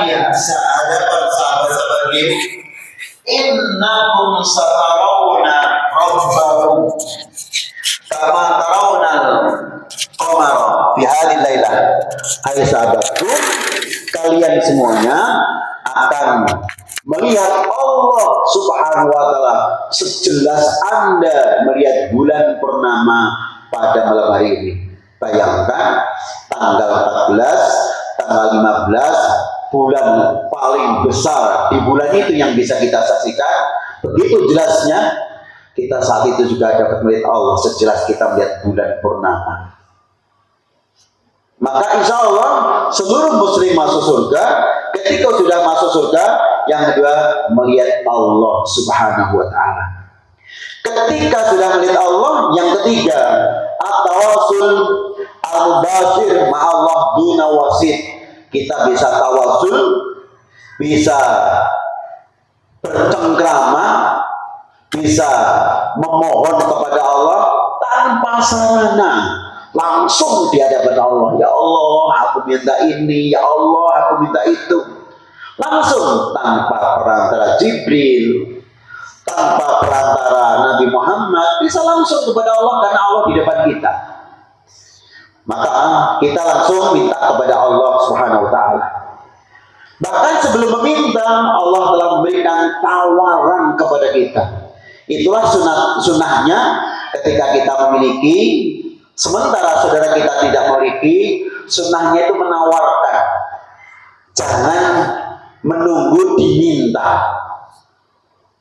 kalian sehadapan sahabat-sahabat ini, innakum satarawna rabbakum kama tarawna qamara fi hadhihi lailah. Hai sahabatku, kalian semuanya akan melihat Allah Subhanahu wa taala sejelas Anda melihat bulan purnama pada malam hari ini. Bayangkan tanggal 14, tanggal 15, bulan paling besar di bulan itu yang bisa kita saksikan. Begitu jelasnya kita saat itu juga dapat melihat Allah sejelas kita melihat bulan purnama. Maka insya Allah seluruh muslim masuk surga. Ketika sudah masuk surga, yang kedua melihat Allah Subhanahu wa taala. Ketika sudah melihat Allah, yang ketiga at-tawassul al-mubashir ma'allah duna wasit. Kita bisa tawasul, bisa bercengkrama, bisa memohon kepada Allah tanpa sarana, langsung di hadapan Allah. Ya Allah, aku minta ini, ya Allah, aku minta itu. Langsung tanpa perantara Jibril, tanpa perantara Nabi Muhammad, bisa langsung kepada Allah karena Allah di depan kita. Maka kita langsung minta kepada Allah Subhanahu wa taala. Bahkan sebelum meminta, Allah telah memberikan tawaran kepada kita. Itulah sunnahnya ketika kita memiliki, sementara saudara kita tidak memiliki, sunnahnya itu menawarkan. Jangan menunggu diminta.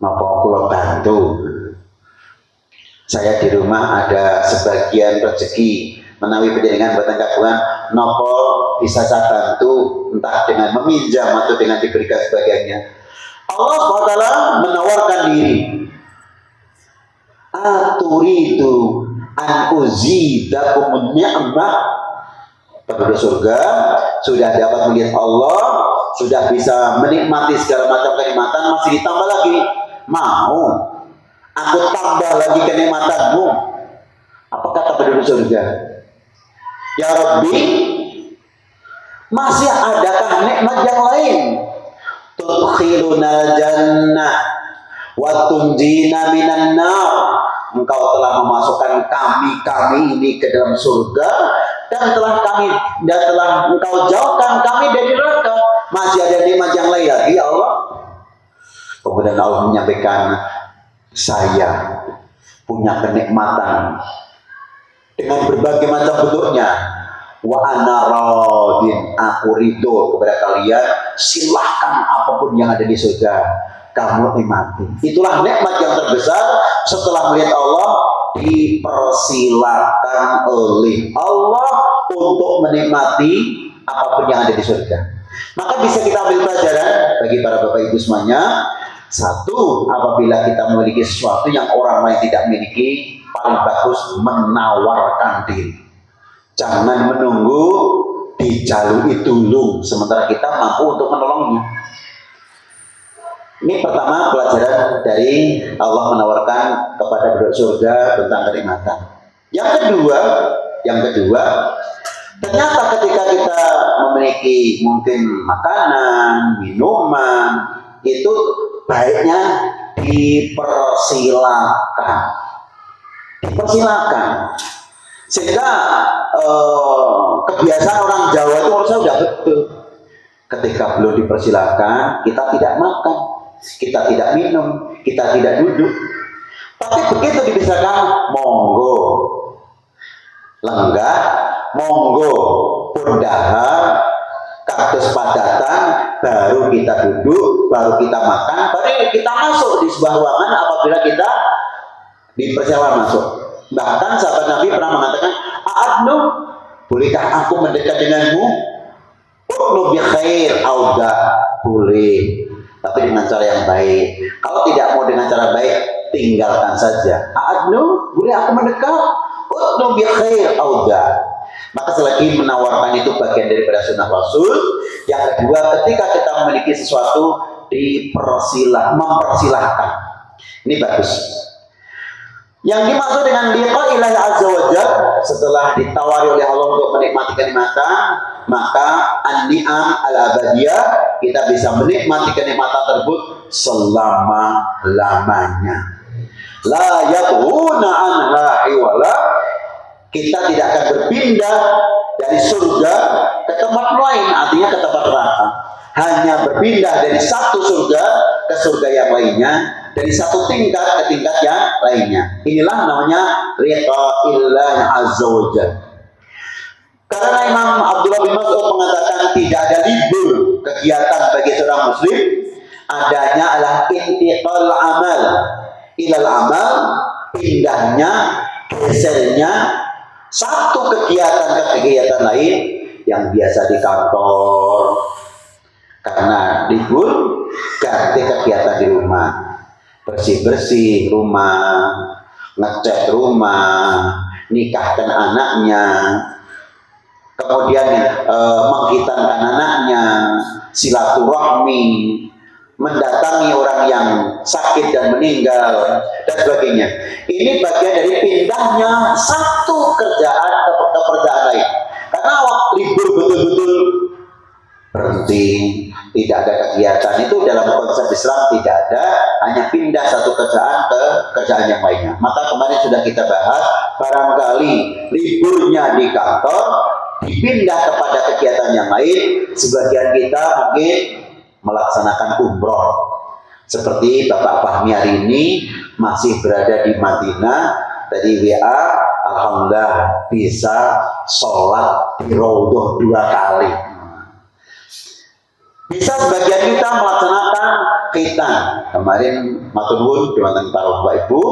Napa kula bantu? Saya di rumah ada sebagian rezeki menawi penjaringan buatan kagungan, nopo bisa saya bantu entah dengan meminjam atau dengan diberikan sebagiannya. Allah SWT menawarkan diri. Aturidu an uzidakum ni'mah. Penduduk surga sudah dapat melihat Allah, sudah bisa menikmati segala macam kenikmatan, masih ditambah lagi. Mau aku tambah lagi kenikmatanmu? Apa kata penduduk surga? Ya Rabbi, masih adakah nikmat yang lain? Tudkhiluna jannah wa tunjina minan nar. Engkau telah memasukkan kami ini ke dalam surga dan telah engkau jauhkan kami dari neraka. Masih ada nikmat yang lain lagi, ya Allah. Kemudian Allah menyampaikan, saya punya kenikmatan dengan berbagai macam bentuknya. Wa ana radin, aku ridho kepada kalian. Silahkan apapun yang ada di surga kamu nikmati. Itulah nikmat yang terbesar setelah melihat Allah, dipersilakan oleh Allah untuk menikmati apapun yang ada di surga. Maka bisa kita ambil pelajaran bagi para bapak ibu semuanya. Satu, apabila kita memiliki sesuatu yang orang lain tidak miliki, paling bagus menawarkan diri. Jangan menunggu dijalui dulu sementara kita mampu untuk menolongnya. Ini pertama pelajaran dari Allah menawarkan kepada penduduk surga tentang kenikmatan. Yang kedua, ternyata ketika kita memiliki mungkin makanan, minuman, itu baiknya dipersilakan. Sehingga kebiasaan orang Jawa itu menurut saya sudah betul. Ketika belum dipersilakan, kita tidak makan, kita tidak minum, kita tidak duduk. Tapi begitu dipersilakan, monggo, lenggah, monggo, pundahar, kaktus padatan, baru kita duduk, baru kita makan, baru kita masuk di sebuah ruangan apabila kita dipersilakan masuk. Bahkan sahabat Nabi pernah mengatakan, "A'adnu, bolehkah aku mendekat denganmu?" "Udnu bi khair," "Auda," boleh, tapi dengan cara yang baik. Kalau tidak mau dengan cara baik, tinggalkan saja. "A'adnu, boleh aku mendekat?" "Udnu bi khair," "Auda." Maka selagi menawarkan itu bagian daripada sunnah Rasul. Yang kedua, ketika kita memiliki sesuatu mempersilahkan. Ini bagus. Yang dimaksud dengan liqa ilahi azza wa jalla, setelah ditawari oleh Allah untuk menikmati kenikmatan, maka an-ni'am al-abadiyah, kita bisa menikmati kenikmatan tersebut selama-lamanya. La yabghuna anha hiwala, kita tidak akan berpindah dari surga ke tempat lain, artinya ke tempat neraka. Hanya berpindah dari satu surga ke surga yang lainnya, dari satu tingkat ke tingkat yang lainnya. Inilah namanya riqa'illah azza wa jalla. Karena Imam Abdullah bin Mas'ud mengatakan tidak ada libur kegiatan bagi seorang muslim, adanya adalah intiqal amal ilal amal, pindahnya, gesernya satu kegiatan ke kegiatan lain. Yang biasa di kantor karena libur, ganti kegiatan di rumah, bersih-bersih rumah, ngecat rumah, nikahkan anaknya, kemudian menghitankan anaknya, silaturahmi, mendatangi orang yang sakit dan meninggal, dan sebagainya. Ini bagian dari pindahnya satu kerjaan ke pekerjaan lain. Karena waktu libur betul-betul berhenti, tidak ada kegiatan, itu dalam konsep Islam tidak ada, hanya pindah satu kerjaan ke kerjaan yang lainnya. Maka kemarin sudah kita bahas, barangkali liburnya di kantor dipindah kepada kegiatan yang lain. Sebagian kita mungkin melaksanakan umroh, seperti Bapak Fahmi hari ini masih berada di Madinah. Tadi WA, alhamdulillah bisa sholat di Raudhah 2 kali. Bisa sebagian kita melaksanakan khitan. Kemarin matur nuwun dumateng para Bapak Ibu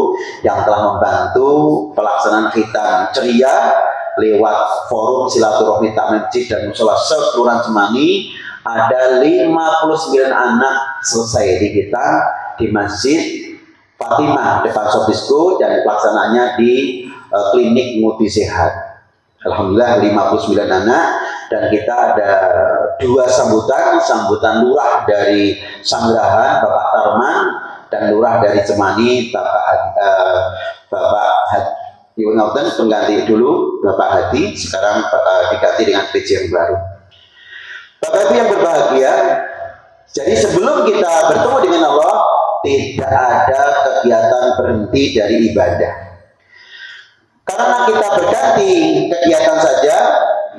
yang telah membantu pelaksanaan khitan ceria lewat forum silaturahmi takmir masjid dan mushola sekelurahan Semani. Ada 59 anak selesai di kita di Masjid Fatimah depan Sobisko, dan pelaksanaannya di klinik Muti Sehat. Alhamdulillah 59 anak, dan kita ada 2 sambutan lurah dari Sanggerahan Bapak Tarman, dan lurah dari Semani Bapak Hadi pengganti dulu Bapak Hadi, sekarang diganti dengan PJ yang baru. Bapak Ibu yang berbahagia, jadi sebelum kita bertemu dengan Allah, tidak ada kegiatan berhenti dari ibadah. Karena kita berganti kegiatan saja.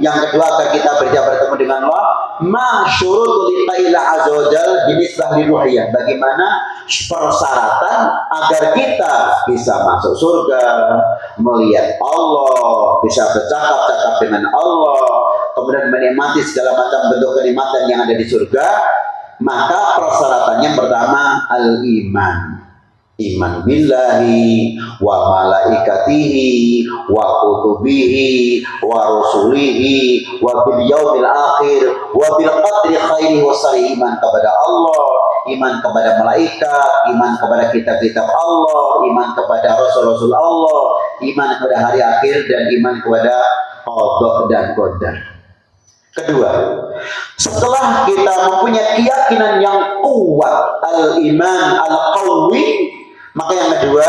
Yang kedua, agar kita bertemu dengan Allah, masyurutul lillahi azza wa jalla binisbah liruhiyah. Bagaimana persyaratan agar kita bisa masuk surga, melihat Allah, bisa bercakap-cakap dengan Allah, kemudian menikmati segala macam bentuk kenikmatan yang ada di surga. Maka persyaratannya pertama al-iman. Iman billahi wa malaikatihi wa kutubihi wa rusulihi wa bil yaumil akhir wa bil qadri khairihi wa syarrihi. Iman kepada Allah, iman kepada malaikat, iman kepada kitab-kitab Allah, iman kepada rasul-rasul Allah, iman kepada hari akhir, dan iman kepada qada dan qadar. Kedua, setelah kita mempunyai keyakinan yang kuat, al-iman al-qawi, maka yang kedua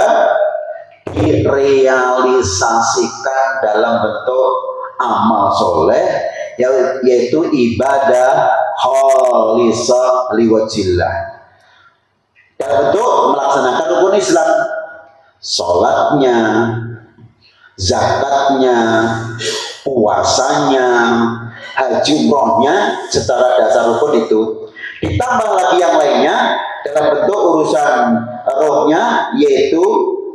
direalisasikan dalam bentuk amal soleh, yaitu ibadah khalisah liwajillah, dalam bentuk melaksanakan rukun Islam, sholatnya, zakatnya, puasanya, haji umrohnya, secara dasar rukun itu. Ditambah lagi yang lainnya dalam bentuk urusan rohnya, yaitu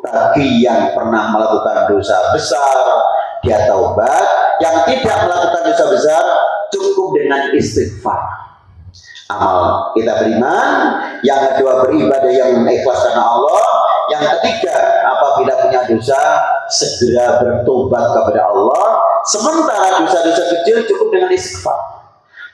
bagi yang pernah melakukan dosa besar, dia taubat. Yang tidak melakukan dosa besar, cukup dengan istighfar. Amal kita beriman. Yang kedua, beribadah yang ikhlas karena Allah. Yang ketiga, apabila punya dosa, segera bertobat kepada Allah. Sementara dosa-dosa kecil cukup dengan istighfar.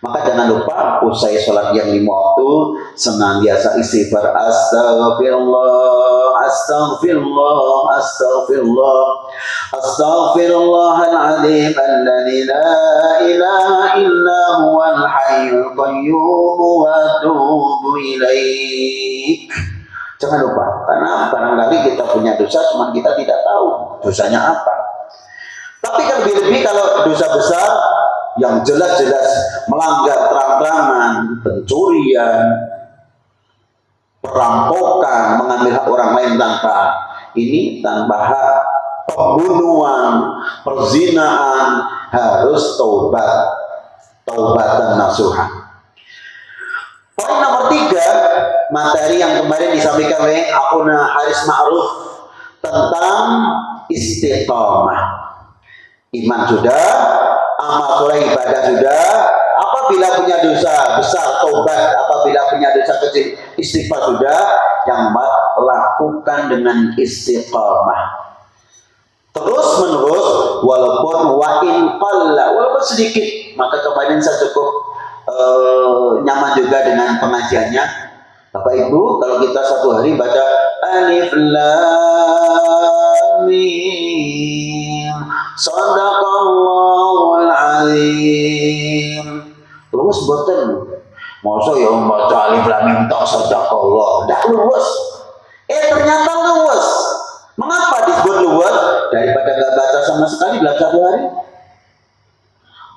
Maka jangan lupa usai sholat yang 5 waktu senantiasa istighfar. Astaghfirullah, astaghfirullah, astaghfirullah, astaghfirullahaladzim alladzi la ilaha illa huwal hayyul qayyum wa atubu ilaik. Jangan lupa, karena barangkali kita punya dosa, cuma kita tidak tahu dosanya apa. Tapi lebih-lebih kalau dosa besar, yang jelas-jelas melanggar terang-terangan, pencurian, perampokan, mengambil hak orang lain tanpa hak, pembunuhan, perzinaan, harus taubatan nasuha. Poin nomor 3, materi yang kemarin disampaikan oleh Akhuna Haris Ma'ruf tentang istiqamah. Iman sudah, amal soleh ibadah sudah. Apabila punya dosa besar, tobat. Apabila punya dosa kecil, istighfar sudah. Yang lakukan dengan istiqamah. Terus menerus, walaupun walaupun sedikit, maka kemarin saya cukup nyaman juga dengan pengajiannya. Bapak Ibu, kalau kita satu hari baca Alif Lam Mim Shadaqallahul Azim. Terus boten. Masa ya baca Alif Lam Mim tok Shadaqallah. Ndak luwes. Ternyata luwes. Mengapa disebut luwes? Daripada gak baca sama sekali dalam satu hari.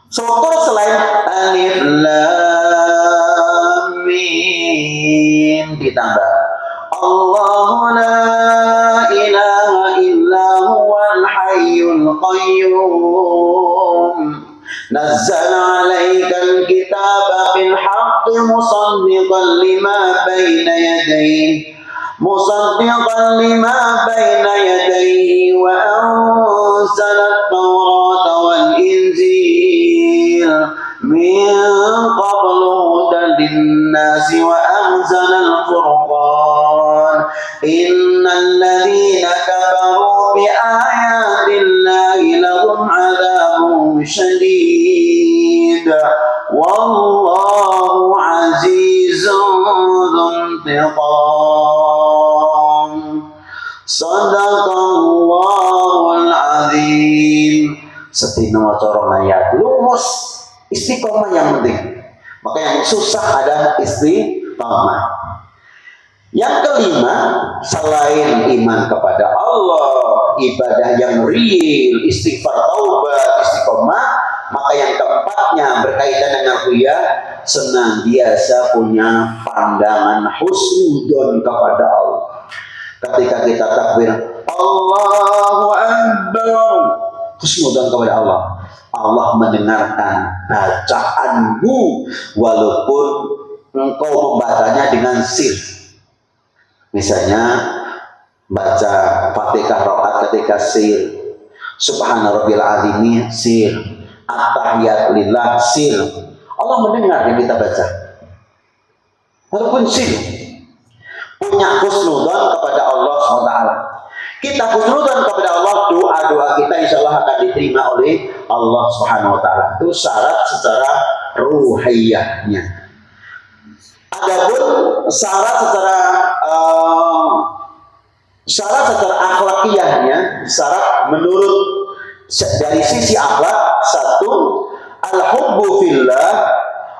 Contoh selain Alif Lam Mim ditambah Allahu la ilaha illa huwal hayyul qayyum nazzala 'alaikal kitaba bil haqqi musaddiqan lima bayna yadayhi wa anzala at-taurata wal injil min qablu hudan lin-nasi wa anzala al-furqan innal ladzina kafaru bi ayatillahi lahum 'adzabun syadid wallahu 'azizun dzuntiqam. Shadaqallahul azim. Sedina maca ayat lumus, istiqomah yang penting. Maka yang susah adalah istiqomah. Yang kelima, selain iman kepada Allah, ibadah yang real, istighfar, taubat, istiqomah, maka yang keempatnya berkaitan dengan kuya, senantiasa punya pandangan husnudzon kepada Allah. Ketika kita takbir Allahu Akbar, husnudzon kepada Allah. Allah mendengarkan bacaanmu walaupun engkau membacanya dengan sir. Misalnya baca Fatihah rakaat ketika sir, Subhana rabbil azim sir, at-tahiyat lillah sir. Allah mendengar yang kita baca. Walaupun sir. Punya husnudzon kepada Allah SWT. Kita husnudzon kepada Allah, doa-doa kita insya Allah akan diterima oleh Allah Subhanahu wa Ta'ala. Itu syarat secara ruhiyahnya. Adapun syarat secara akhlakiyahnya, syarat menurut dari sisi akhlak, satu, al-hubbu fillah,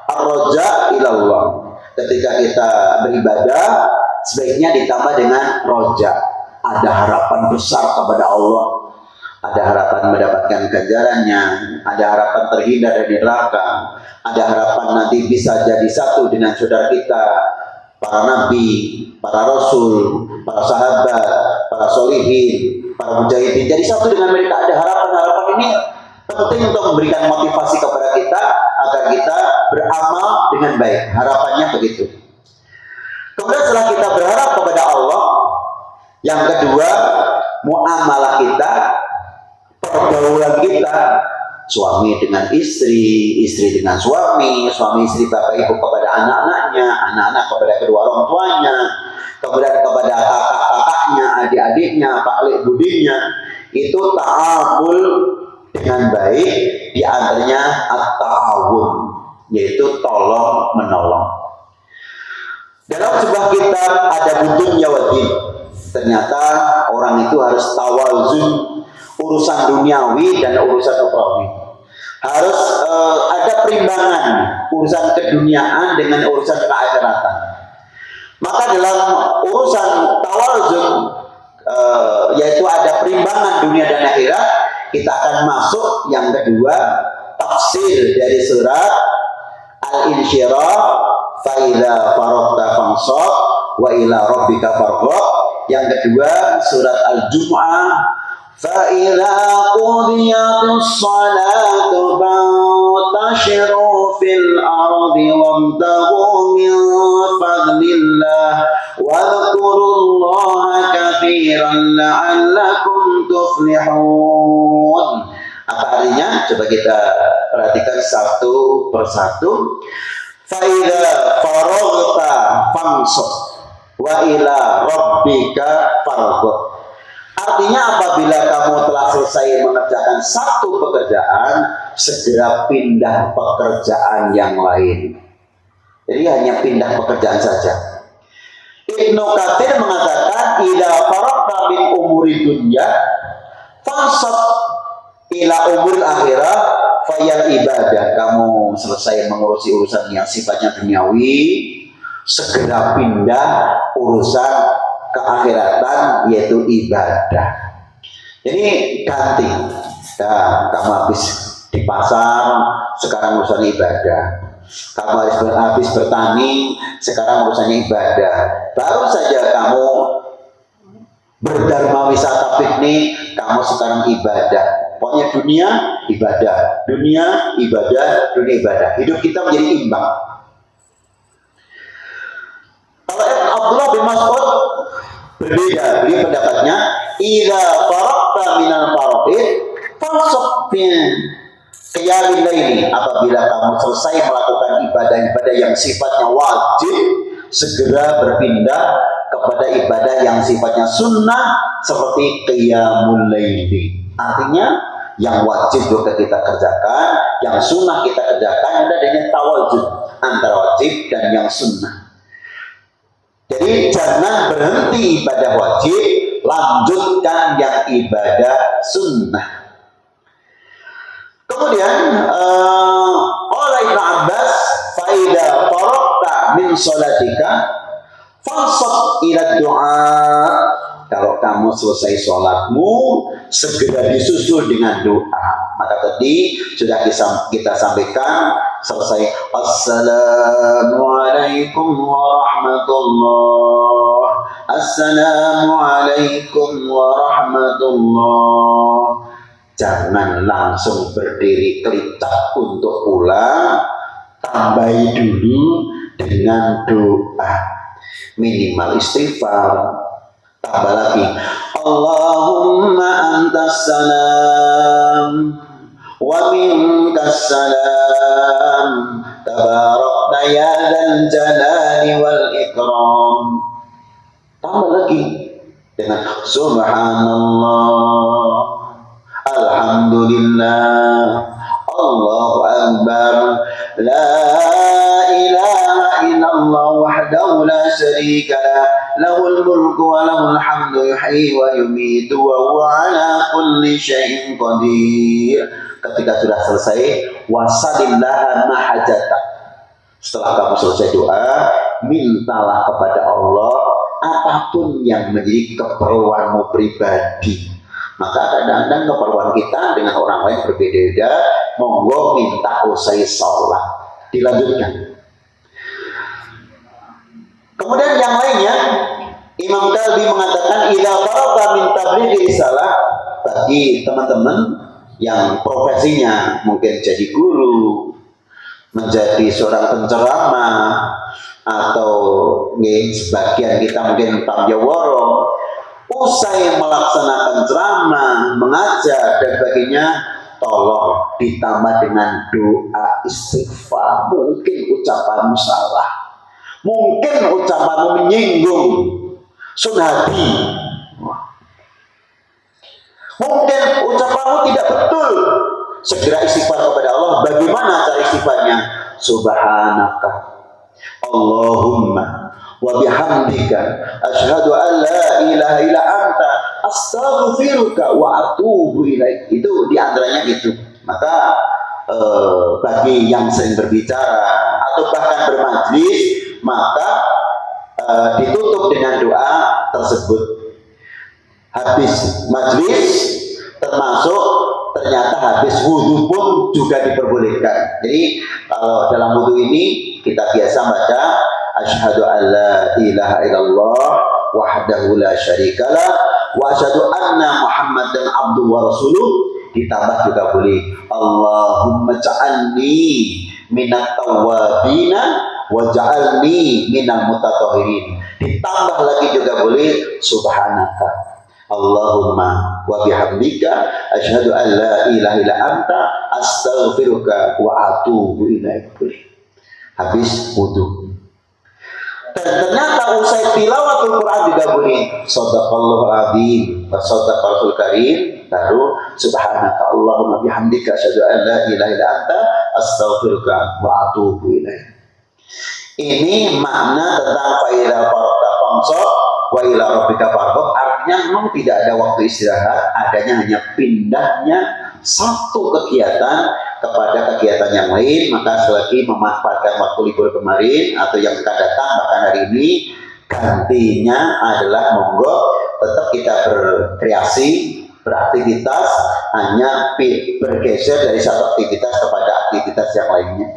ar-raja ilallah. Ketika kita beribadah, sebaiknya ditambah dengan roja. Ada harapan besar kepada Allah, ada harapan mendapatkan ganjarannya, ada harapan terhindar dari neraka, ada harapan nanti bisa jadi satu dengan saudara kita, para nabi, para rasul, para sahabat, para solihin, para mujahidin. Jadi satu dengan mereka. Ada harapan-harapan ini penting untuk memberikan motivasi kepada kita agar kita beramal dengan baik. Harapannya begitu. Kemudian setelah kita berharap kepada Allah, yang kedua, muamalah kita, pergaulan kita, suami dengan istri, istri dengan suami, suami istri bapak ibu kepada anak-anaknya, anak-anak kepada kedua orang tuanya, kemudian kepada kakak-kakaknya, adik-adiknya, paklik budinya, itu ta'amul dengan baik, di antaranya at-ta'awun, yaitu tolong menolong. Dalam sebuah kitab ada dunya wa din. Ternyata orang itu harus tawazun urusan duniawi dan urusan ukhrawi. Harus ada perimbangan urusan keduniaan dengan urusan keakhiratan. Maka dalam urusan tawazun yaitu ada perimbangan dunia dan akhirat, kita akan masuk yang kedua, tafsir dari surat Al-Insyirah, fa idza faragta fansab wa ila rabbika farghab. Yang kedua surat Al-Jumu'ah, fa idza qudiyatis salatu fantashiru fil ardi wabtaghu min fadlillah wadhkurullaha katsiran la'allakum tuflihun. Apa artinya? Coba kita perhatikan satu persatu. Fa idza faraghta fansab wa ila rabbika farghab. Artinya apabila kamu telah selesai mengerjakan satu pekerjaan, segera pindah pekerjaan yang lain. Jadi hanya pindah pekerjaan saja. Ibnu Katsir mengatakan idza faraghta min umuri dunya fansab ila umur akhirah fayal ibadah. Kamu selesai mengurusi urusan yang sifatnya duniawi, segera pindah urusan keakhiratan, yaitu ibadah. Jadi ganti. Nah, kamu habis di pasar, sekarang urusan ibadah. Kamu habis bertani, sekarang urusannya ibadah. Baru saja kamu berdharma wisata piknik, kamu sekarang ibadah. Pokoknya dunia ibadah, dunia ibadah, dunia ibadah. Hidup kita menjadi imbang. Kalau Abdullah bin Mas'ud berbeda, beliau pendapatnya idza faraqta minal faraid fansab fil qiyamil laili. Apabila kamu selesai melakukan ibadah-ibadah yang sifatnya wajib, segera berpindah kepada ibadah yang sifatnya sunnah seperti qiyamul laili. Artinya yang wajib juga kita kerjakan, yang sunnah kita kerjakan. Ada adanya tawazun antara wajib dan yang sunnah. Jadi jangan berhenti ibadah wajib, lanjutkan yang ibadah sunnah. Kemudian oleh Ibnu Abbas, faida faraqta min sholatika fansab ila du'a. Kalau kamu selesai sholatmu, segera disusul dengan doa. Maka tadi sudah kita sampaikan, selesai Assalamualaikum warahmatullah, Assalamualaikum warahmatullah. Jangan langsung berdiri kelitap untuk pulang, tambahi dulu dengan doa. Minimal istighfar. Tambah lagi, Allahumma antas salam wa minkas salam tabarakta ya dzal jalali wal ikram. Tambah lagi dengan subhanallah, alhamdulillah, Allahu akbar, la ilaha illallah wahdahu la syarika lahul mulku wa lahul hamdu yuhyi wa yumiitu wa huwa ala kulli syai'in qadir. Ketika sudah selesai, wasalillaha mahajata. Setelah kamu selesai doa, mintalah kepada Allah apapun yang menjadi keperluanmu pribadi. Maka kadang-kadang keperluan kita dengan orang lain berbeda-beda. Monggo minta usai sholat, dilanjutkan. Kemudian yang lainnya, Imam Kalbi mengatakan idza faragha min tablighi risalah. Bagi teman-teman yang profesinya mungkin jadi guru, menjadi seorang penceramah, atau sebagian kita mungkin tamjaworo, usai melaksanakan ceramah, mengajar dan sebagainya, tolong ditambah dengan doa istighfar. Mungkin ucapanmu salah, mungkin ucapanmu menyinggung sunhati, mungkin ucapanmu tidak betul. Segera istighfar kepada Allah. Bagaimana cara istighfarnya? Subhanaka Allahumma wa bihamdika asyhadu an la ilaha illa anta astaghfiruka wa atubu ilaik. Itu diantaranya itu. Maka bagi yang sering berbicara atau bahkan bermajlis, maka ditutup dengan doa tersebut. Habis majlis termasuk ternyata habis wudhu pun juga diperbolehkan. Jadi kalau dalam wudhu ini kita biasa baca asyhadu alla ilaha illallah wahdahu la syarikalah wa asyhadu anna muhammadan abduhu wa rasuluh, ditambah juga boleh Allahumma ja'alni minat tawwabina wa ja'alni minal mutatahhirin, ditambah lagi juga boleh subhanaka Allahumma wa bihamdika asyhadu an la ilaha illa anta astaghfiruka wa atubu ilaik. Habis wudu. Dan ternyata usai tilawatul Quran juga boleh shadaqallahul azim wa shadaqal karim, baru subhanaka Allahumma bihamdika asyhadu an la ilaha illa anta astaghfiruka wa atubu ilaik. Ini makna tentang faida farda famsa wa ila rabbika farghab. Artinya memang tidak ada waktu istirahat, adanya hanya pindahnya satu kegiatan kepada kegiatan yang lain. Maka selagi memanfaatkan waktu libur kemarin atau yang akan datang, bahkan hari ini, gantinya adalah monggo tetap kita berkreasi, beraktivitas, hanya bergeser dari satu aktivitas kepada aktivitas yang lainnya.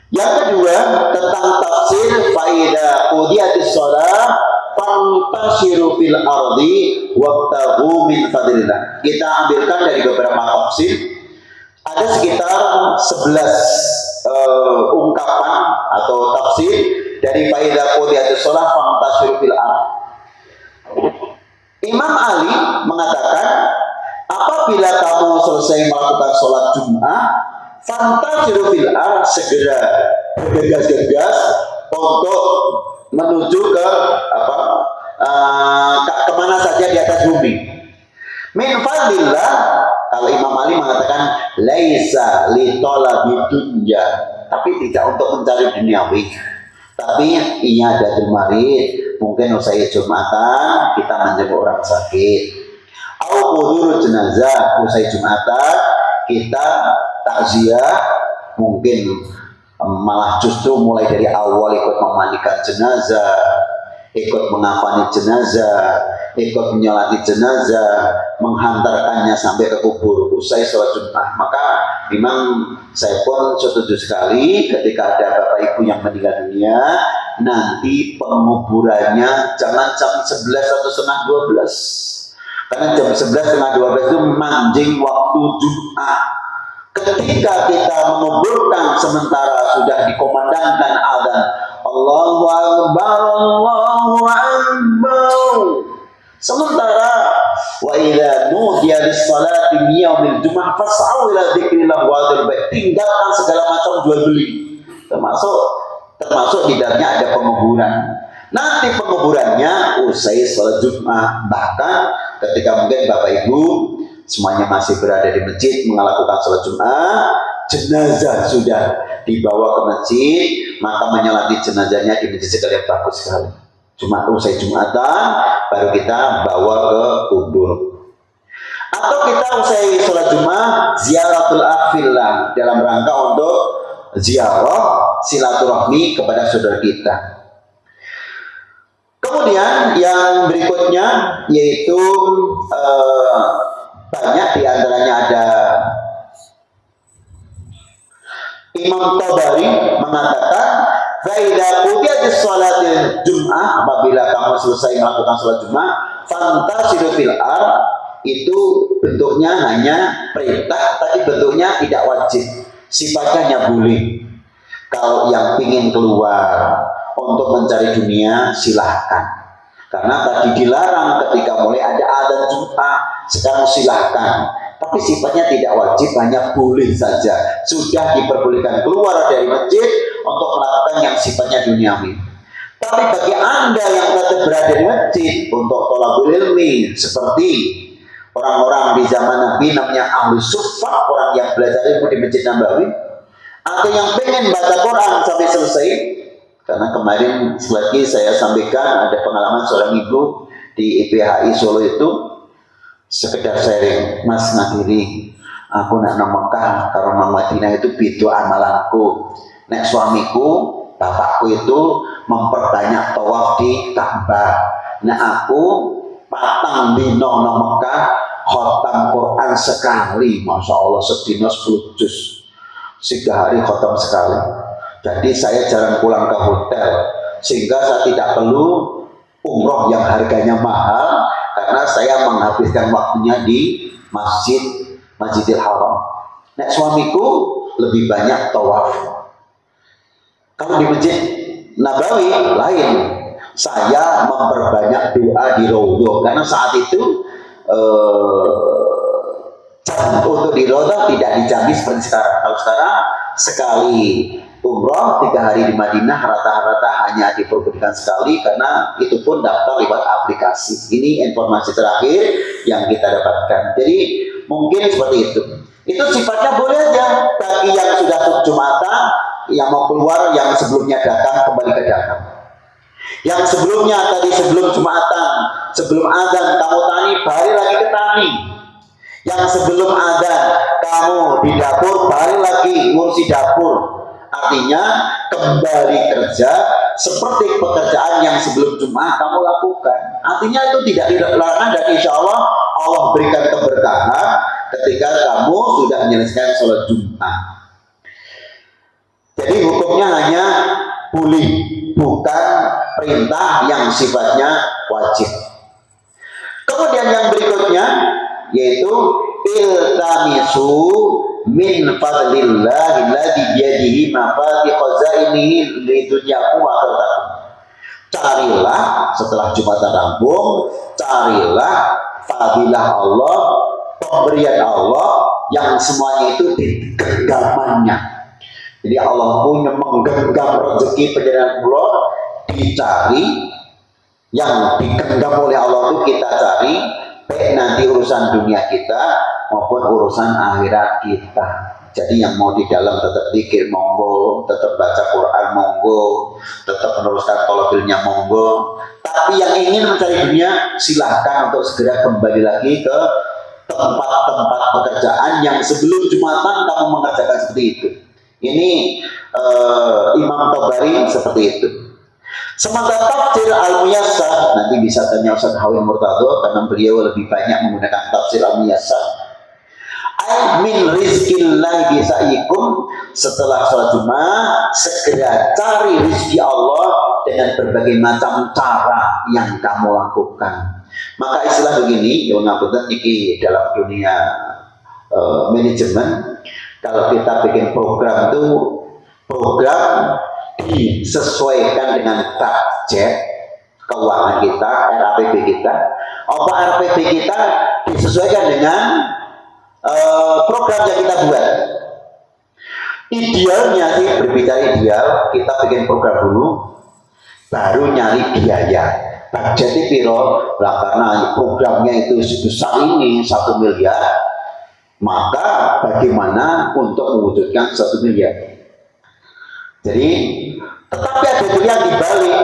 Yang kedua tentang tafsir faida qudiyatis shalah fantashiru fil ardi wabtaghu min fadlillah. Kita ambilkan dari beberapa tafsir, ada sekitar 11 ungkapan atau tafsir dari faida qudiyatis shalah fantashiru fil ardi. Imam Ali mengatakan, apabila kamu selesai melakukan sholat Jumat, fantashiru fil ard, segera bergegas-gegas untuk menuju ke kemana saja di atas bumi. Min fadlillah, kalau Imam Ali mengatakan laisa li talabi dunya, tapi tidak untuk mencari duniawi, tapi ia ada marid, mungkin usai Jumatan kita menjenguk orang sakit, au hudur jenazah, usai Jumatan kita takziah, mungkin malah justru mulai dari awal ikut memandikan jenazah, ikut mengafani jenazah, ikut menyolati jenazah, menghantarkannya sampai ke kubur usai sholat Jumat. Maka memang saya pun setuju sekali ketika ada bapak ibu yang meninggal dunia, nanti penguburannya jangan jam 11 atau setengah 12, karena jam 11 setengah 12 itu manjing waktu Jumat. Ketika kita menguburkan sementara sudah dikomandangkan adzan Allahu Akbar, Allahu Akbar, sementara wa idza nudiya lis-salati min yaumil jumu'ah fas'au ila dzikrillah wa dzil bait, tinggalkan segala macam jual beli, termasuk di dalamnya ada penguburan. Nanti penguburannya usai sholat Jumat. Bahkan ketika mungkin bapak ibu semuanya masih berada di masjid melakukan sholat Jumat, jenazah sudah dibawa ke masjid, maka menyolati jenazahnya di masjid sekalian bagus sekali. Cuma usai Jumatan baru kita bawa ke kubur. Atau kita usai sholat Jumat ziaratul akhillah, dalam rangka untuk ziarah silaturahmi kepada saudara kita. Kemudian yang berikutnya yaitu banyak diantaranya ada Imam Tabari mengatakan faida qudiyatis sholatil Jum'ah, apabila kamu selesai melakukan sholat Jumat, fantasiru fil ard, itu bentuknya hanya perintah, tapi bentuknya tidak wajib, sifatnya hanya boleh. Kalau yang ingin keluar untuk mencari dunia silahkan, karena tadi dilarang ketika mulai ada adzan Jumat, sekarang silahkan, tapi sifatnya tidak wajib, hanya boleh saja. Sudah diperbolehkan keluar dari masjid untuk melakukan yang sifatnya duniawi. Tapi bagi anda yang tetap berada di masjid untuk thalabul ilmi, seperti orang-orang di zaman Nabi namanya ahli suffah, orang yang belajar ilmu di Masjid Nabawi, atau yang pengen baca Quran sampai selesai. Karena kemarin lagi saya sampaikan ada pengalaman seorang ibu di IPHI Solo itu, sekedar sharing, Mas ngadiri, aku nak nang Mekah karo nang Madinah itu beda amalanku. Nek suamiku, bapakku itu memperbanyak tawaf di Ka'bah. Nek aku patang dino nang Mekah khotam Quran sekali, masya Allah sedina 10 juz, 3 hari khotam sekali. Jadi saya jarang pulang ke hotel, sehingga saya tidak perlu umroh yang harganya mahal, karena saya menghabiskan waktunya di Masjidil Haram. Nek suamiku lebih banyak tawaf. Kalau di Masjid Nabawi lain, saya memperbanyak doa di Raudhah, karena saat itu jam untuk di Raudhah tidak dijamin seperti sekarang. Kalau sekarang sekali umroh 3 hari di Madinah rata-rata hanya diperbolehkan sekali, karena itu pun daftar lewat aplikasi. Ini informasi terakhir yang kita dapatkan. Jadi mungkin seperti itu. Itu sifatnya boleh aja bagi yang sudah Jumatan, yang mau keluar, yang sebelumnya datang kembali ke datang. Yang sebelumnya tadi sebelum Jumatan, sebelum azan kamu tani, balik lagi ke tani. Yang sebelum azan kamu di dapur, balik lagi ngurusi dapur. Artinya kembali kerja seperti pekerjaan yang sebelum Jumat kamu lakukan. Artinya itu tidak dilarang, dan insya Allah Allah berikan keberkahan ketika kamu sudah menyelesaikan sholat Jumat. Jadi hukumnya hanya boleh, bukan perintah yang sifatnya wajib. Kemudian yang berikutnya yaitu iltamisu min fadlillahi alladhi biyadihi mafati khazainihi lidunyakum wa akhiratakum. Carilah setelah Jumatan rampung, carilah fadilah Allah, pemberian Allah yang semuanya itu di genggamannya. Jadi Allah punya menggenggam rezeki perjalanan pulau, dicari, yang digenggam oleh Allah itu kita cari, baik nanti urusan dunia kita maupun urusan akhirat kita. Jadi yang mau di dalam tetap zikir monggo, tetap baca Quran monggo, tetap meneruskan tolabulnya monggo. Tapi yang ingin mencari dunia silahkan untuk segera kembali lagi ke tempat-tempat pekerjaan yang sebelum Jumatan kamu mengerjakan seperti itu. Ini Imam Tabari seperti itu. Sementara tafsir Al-Muyassar, nanti bisa tanya Ustaz Hawin Murtado karena beliau lebih banyak menggunakan tafsir Al-Muyassar. Min rizkillahi bisa'ikum, setelah sholat Jumat segera cari rizki Allah dengan berbagai macam cara yang kamu lakukan. Maka istilah begini, yang ngapunten iki dalam dunia manajemen, kalau kita bikin program itu program disesuaikan dengan budget keuangan kita, RAPB kita. Apa RAPB kita disesuaikan dengan program yang kita buat. Idealnya sih, berbicara ideal, kita bikin program dulu, baru nyari biaya. Budgetnya piro, lah karena programnya itu sebesar ini 1 miliar, maka bagaimana untuk mewujudkan 1 miliar. Jadi, tetapi ada juga yang dibalik.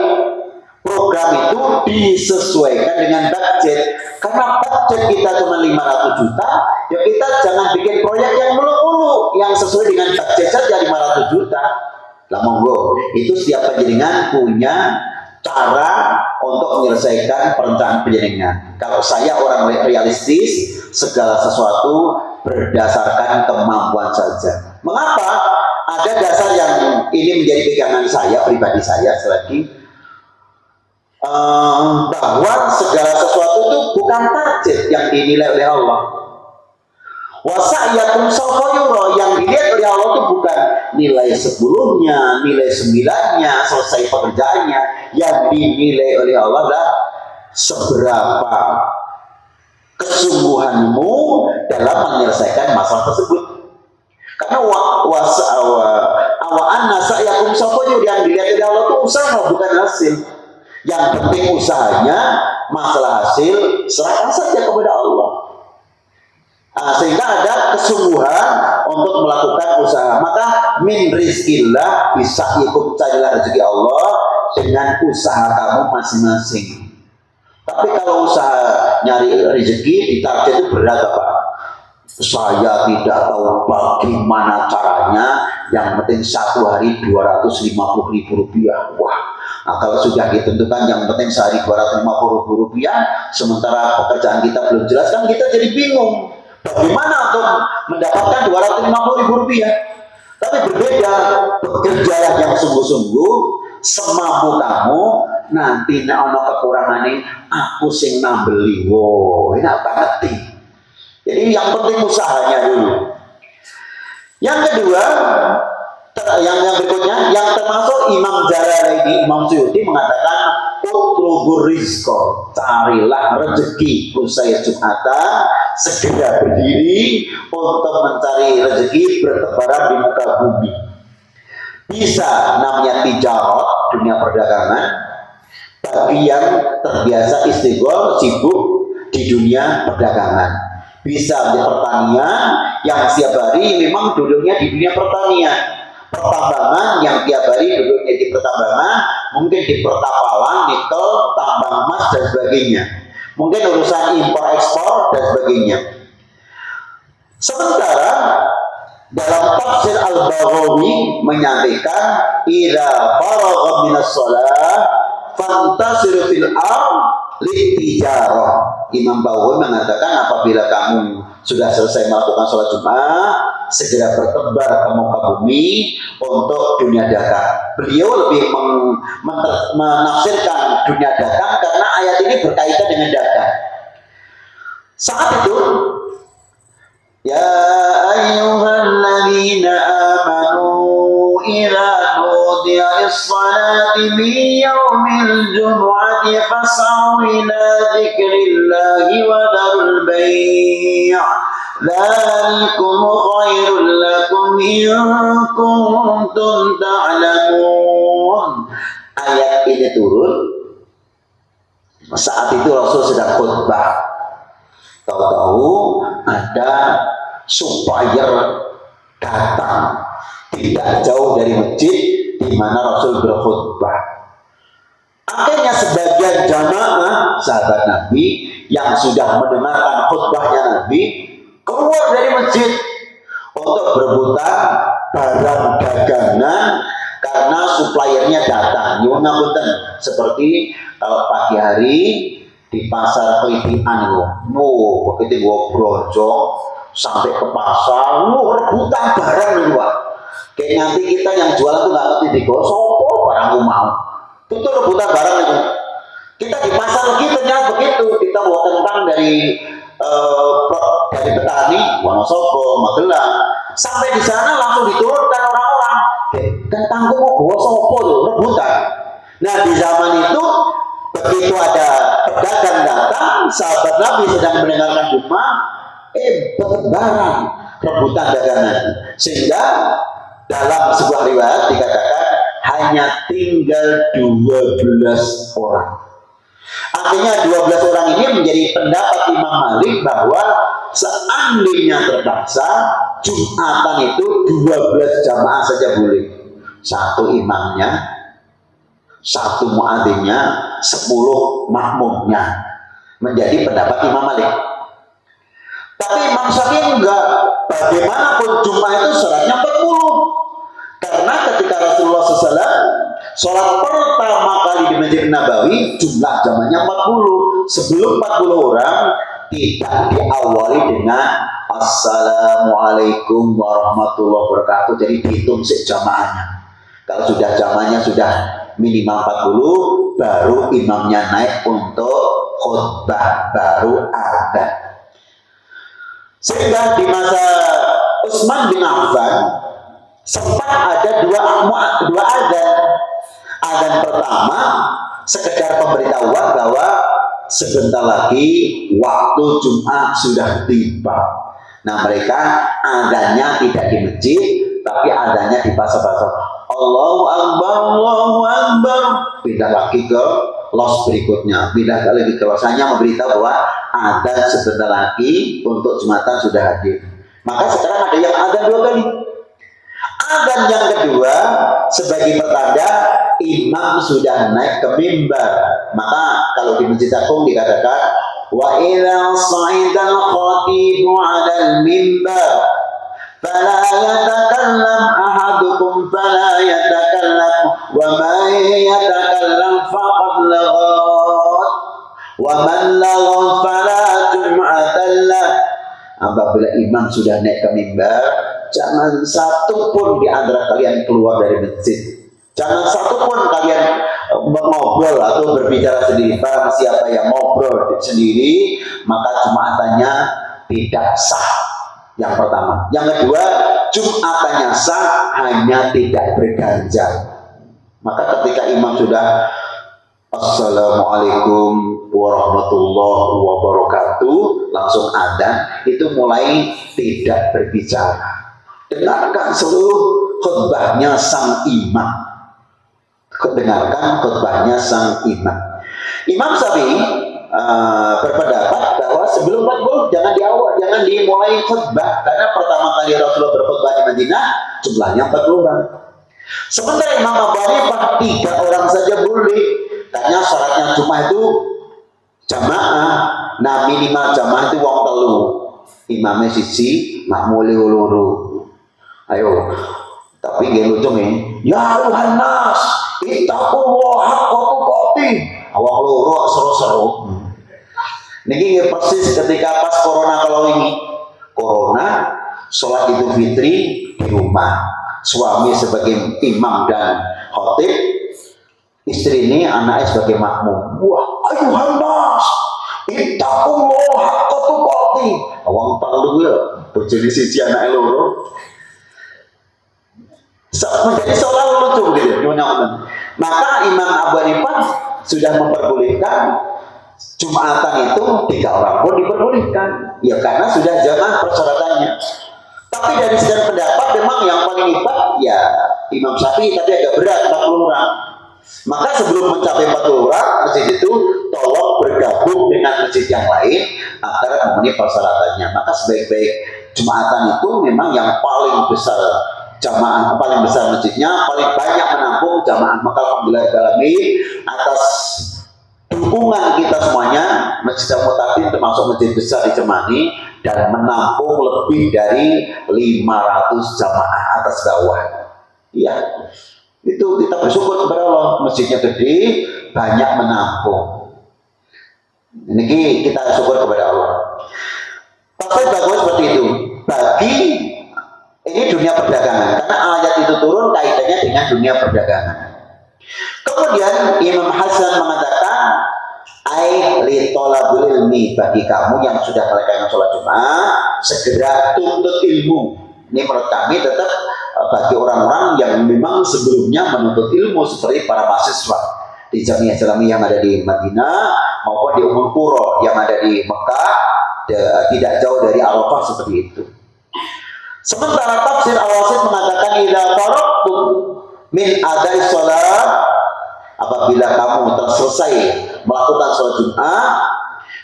Program itu disesuaikan dengan budget. Karena budget kita cuma 500 juta, ya kita jangan bikin proyek yang mulu-mulu, yang sesuai dengan budget saja 500 juta. Lah monggo, itu setiap penjaringan punya cara untuk menyelesaikan perencanaan penjaringan. Kalau saya orang realistis, segala sesuatu berdasarkan kemampuan saja. Mengapa? Ada dasar yang ini menjadi pegangan saya, pribadi saya selagi bahwa segala sesuatu itu bukan target yang dinilai oleh Allah. Wasa'yakum sawfa yura, yang dilihat oleh Allah itu bukan nilai sebelumnya, nilai 9-nya, selesai pekerjaannya. Yang dinilai oleh Allah adalah seberapa kesungguhanmu dalam menyelesaikan masalah tersebut. Karena awaan sa'yakum sawfa yura, yang dilihat oleh Allah itu usaha bukan hasil. Yang penting usahanya, masalah hasil serahkan saja kepada Allah. Sehingga ada kesungguhan untuk melakukan usaha. Maka min rizkillah, bisa ikut carilah rezeki Allah dengan usaha kamu masing-masing. Tapi kalau usaha nyari rezeki ditarget itu berat apa? Saya tidak tahu bagaimana caranya. Yang penting 1 hari 250.000 rupiah. Wah, Nah, kalau sudah ditentukan yang penting sehari 250 ribu rupiah, sementara pekerjaan kita belum jelas, kan kita jadi bingung. Bagaimana untuk mendapatkan 250 ribu rupiah? Tapi berbeda, bekerja yang sungguh-sungguh, semampu kamu, nanti ono kekurangan ini, aku sing nambeli. Wow, enak banget nih. Jadi yang penting usahanya dulu. Yang kedua, yang berikutnya, yang termasuk Imam Jalalaini, Imam Suyuti mengatakan, utlubur rizqo, carilah rezeki usai Jumatan, segera berdiri untuk mencari rezeki bertebaran di muka bumi. Bisa namanya tijarah, dunia perdagangan, bagi yang terbiasa istighol, sibuk di dunia perdagangan. Bisa di pertanian, yang setiap hari memang duduknya di dunia pertanian. Pertambangan, yang tiap hari duduknya di pertambangan, mungkin di perkapalan, nikel, tambang emas, dan sebagainya. Mungkin urusan impor ekspor dan sebagainya. Sementara dalam tafsir Al-Baghawi menyampaikan, idza faragha minas shalah fantasiru fil ardh litijarah. Imam Baghawi mengatakan, apabila kamu sudah selesai melakukan sholat Jumat, segera bertebar ke muka bumi untuk dunia dagang. Beliau lebih menafsirkan dunia dagang karena ayat ini berkaitan dengan dagang. Saat itu, ya ayyuhalladzina amanu idza nudiya lis-salati min yaumil jumu'ati fas'au ila dzikrillahi wa dharul bai'. Dzalikum khairul lakum in kuntum ta'lamun. Ayat ini turun saat itu Rasul sedang khutbah. Tahu-tahu ada supplier datang tidak jauh dari masjid di mana Rasul berkhutbah. Akhirnya sebagian jamaah sahabat Nabi yang sudah mendengarkan khutbahnya Nabi keluar dari masjid untuk berebutan barang dagangan karena suppliernya datang. Nyuwun seperti kalau pagi hari di pasar Kelitian begitu brojong sampai ke pasar, rebutan barang nih Pak. Kayak nanti kita yang jualan tuh nggak ngerti di sopo barang mau. Itu rebutan barang itu. Kita di pasar lagi ternyata begitu. Kita bawa kentang dari petani Wonosobo, Magelang, sampai di sana langsung diturunkan orang-orang. Kentangku mau bawa sopo loh, rebutan. Nah di zaman itu begitu ada pedagang datang, sahabat Nabi sedang mendengarkan Jumat, bertebaran rebutan dagangan, sehingga dalam sebuah riwayat dikatakan hanya tinggal 12 orang. Artinya 12 orang ini menjadi pendapat Imam Malik bahwa seandainya terpaksa Jumatan itu 12 jamaah saja boleh. Satu imamnya, satu muadzinnya, 10 makmumnya. Menjadi pendapat Imam Malik. Tapi Imam Syafi'i enggak. Bagaimanapun Jumat itu syaratnya 40. Karena ketika Rasulullah SAW sholat pertama kali di Masjid Nabawi, jumlah jamaahnya 40. Sebelum 40 orang, tidak diawali dengan Assalamualaikum warahmatullahi wabarakatuh. Jadi dihitung jamaahnya. Kalau sudah jamaahnya sudah minimal 40, baru imamnya naik untuk khutbah, baru adzan. Sehingga di masa Utsman bin Affan sempat ada dua adzan. Adzan pertama sekedar pemberitahuan bahwa sebentar lagi waktu Jumat sudah tiba. Nah mereka adzannya tidak di masjid, tapi adzannya di pasar-pasar. Allahu Akbar, Allahu Akbar. Pindah lagi ke los berikutnya, pindah lagi ke los, hanya memberitahu bahwa adzan sebentar lagi untuk Jumatan sudah hadir. Maka sekarang ada yang adzan 2 kali. Adzan yang kedua sebagai pertanda imam sudah naik ke mimbar. Maka kalau di Masjid Agung dikatakan wa idza sa'idal khatibu 'alal mimbar fala yatakallam ahadukum fala yatakallam wa man yatakallam faqad laghat wa man laghat fala jum'atan lah. Apabila imam sudah naik ke mimbar, jangan satu pun di antara kalian keluar dari masjid. Jangan satu pun kalian ngobrol atau berbicara sendiri. Barang siapa yang ngobrol sendiri, maka jum'atannya tidak sah. Yang pertama. Yang kedua, jum'atannya sah, hanya tidak berganjar. Maka ketika imam sudah Assalamualaikum warahmatullahi wabarakatuh, langsung adzan, itu mulai tidak berbicara. Dengarkan seluruh khutbahnya sang imam. Dengarkan khutbahnya sang imam. Imam Syafi'i berpendapat bahwa sebelum khutbah jangan dimulai khutbah, karena pertama kali Rasulullah berkhutbah di Madinah jumlahnya 40 orang. Sementara Imam Abu Hanifah 3 orang saja boleh, karena syaratnya cuma itu jamaah. Nah minimal jamaah itu wong telu, imamnya siji, makmule loro. Ayo, tapi gak lucu nih. Ya Tuhan nas, ittaqullah haqqa tuqatih. Awak loro seru-seru. Niki persis ketika pas corona kalau ini. Corona, sholat Idul Fitri di rumah. Suami sebagai imam dan khotib, istri ini anaknya sebagai makmum. Wah, ayuhan nas, ittaqullah haqqa tuqatih. Awak telu ya, bojone siji anake loro. Menjadi seolah lucu gitu. Maka Imam Abu Hanifah sudah memperbolehkan Jumatan itu 3 orang pun diperbolehkan. Ya karena sudah jamaah persyaratannya. Tapi dari sekian pendapat memang yang paling hebat ya Imam Syafi'i, tapi agak berat 40 orang. Maka sebelum mencapai 40 orang, masjid itu tolong bergabung dengan masjid yang lain agar memenuhi persyaratannya. Maka sebaik-baik Jumatan itu memang yang paling besar jamaah, paling besar masjidnya, paling banyak menampung jamaah. Maka alhamdulillah atas dukungan kita semuanya, Masjid Al-Muttaqin termasuk masjid besar di Cemani dan menampung lebih dari 500 jamaah atas bawah. Iya, itu kita bersyukur kepada Allah. Masjidnya gede, banyak menampung. Ini kita syukur kepada Allah. Tapi bagus seperti itu. Bagi ini dunia perdagangan, karena ayat itu turun kaitannya dengan dunia perdagangan. Kemudian Imam Hasan mengatakan, ai li thalabul ilmi, bagi kamu yang sudah melakukan sholat Jumat, segera tuntut ilmu. Ini menurut kami tetap bagi orang-orang yang memang sebelumnya menuntut ilmu seperti para mahasiswa di Jamiah Islamiyah yang ada di Madinah maupun di Ummul Qura yang ada di Mekah, tidak jauh dari Arafah seperti itu. Sementara tafsir Al-Wasit mengatakan idza faraqtum min adai sholat, apabila kamu terselesai melakukan sholat Jumat,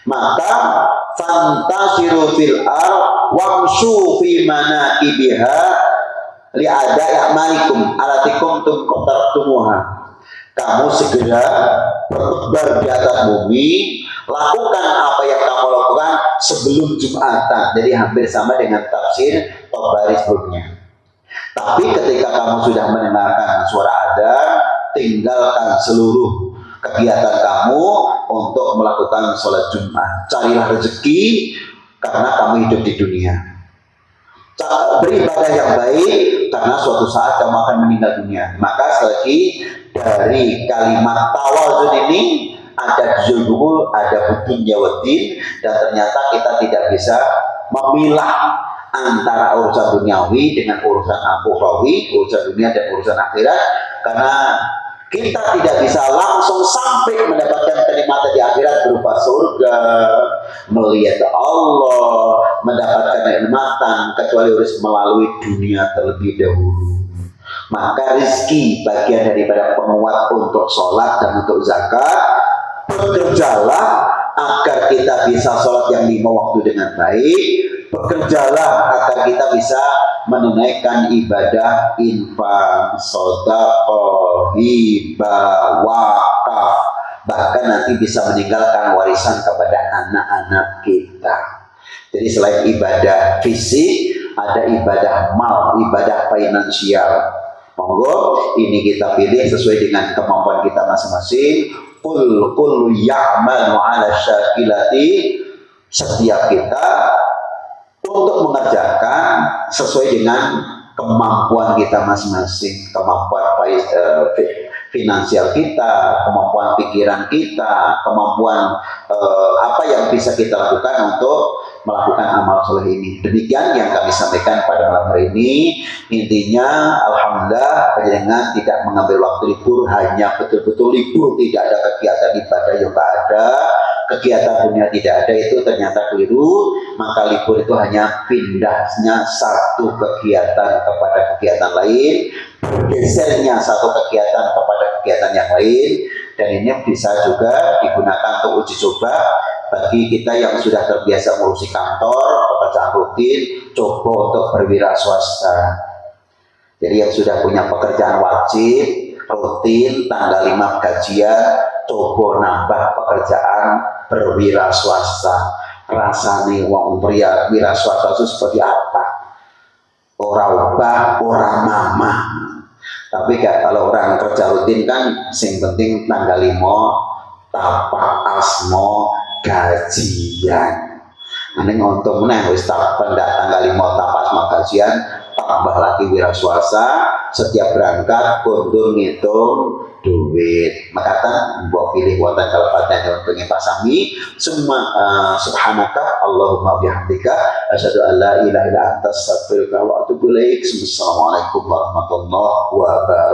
maka fantasiru fil ardh wamshu fi manaqibiha li'ada ya'malikum alatikum tumuha. Kamu segera bertebar di atas bumi, lakukan apa yang kamu lakukan sebelum Jumatan. Jadi hampir sama dengan tafsir Tabari sebelumnya. Tapi ketika kamu sudah mendengarkan suara adzan, tinggalkan seluruh kegiatan kamu untuk melakukan sholat Jumat. Carilah rezeki karena kamu hidup di dunia. Beribadah yang baik karena suatu saat kamu akan meninggal dunia. Maka sekali lagi dari kalimat tawazun ini ada juzul, ada dunya wa din, dan ternyata kita tidak bisa memilah antara urusan duniawi dengan urusan ukhrawi, urusan dunia dan urusan akhirat, karena kita tidak bisa langsung sampai mendapatkan kenikmatan di akhirat berupa surga, melihat Allah, mendapatkan kenikmatan, kecuali harus melalui dunia terlebih dahulu. Maka rezeki bagian daripada penguat untuk sholat dan untuk zakat. Bekerjalah agar kita bisa sholat yang 5 waktu dengan baik. Bekerjalah agar kita bisa menunaikan ibadah infak, sedekah, hibah, wakaf, bahkan nanti bisa meninggalkan warisan kepada anak-anak kita. Jadi selain ibadah fisik, ada ibadah mal, ibadah finansial. Monggo ini kita pilih sesuai dengan kemampuan kita masing-masing. Kullu ya'malu 'ala syakilati, setiap kita untuk mengerjakan sesuai dengan kemampuan kita masing-masing, kemampuan finansial kita, kemampuan pikiran kita, kemampuan apa yang bisa kita lakukan untuk melakukan amal soleh ini. Demikian yang kami sampaikan pada malam hari ini. Intinya, alhamdulillah, panjenengan tidak mengambil waktu libur, hanya betul-betul libur, tidak ada kegiatan ibadah yang tak ada, kegiatan dunia tidak ada, itu ternyata keliru. Maka libur itu hanya pindahnya satu kegiatan kepada kegiatan lain, bergesernya satu kegiatan kepada kegiatan yang lain, dan ini bisa juga digunakan untuk uji coba bagi kita yang sudah terbiasa mengurusi kantor, pekerjaan rutin, coba untuk berwira swasta. Jadi yang sudah punya pekerjaan wajib, rutin, tanggal 5 gajian, coba nambah pekerjaan berwira swasta. Rasanya wong pria wira swasta itu seperti apa? Orang ubah, orang mama. Tapi kalau orang kerja rutin kan, sing penting tanggal 5 tapak asmo gajian. Ini untung meneh wis pendak tanggal 5 tapak asmo gajian, tambah lagi wira swasta, setiap berangkat kundur ngitung duit. Maka kan mbok pilih wonten kalepatan yang pengen pasami semua subhanaka Allahumma bihamdika asyhadu an la ilaha illa anta astaghfiruka wa atubu ilaik. Assalamualaikum warahmatullahi wabarakatuh.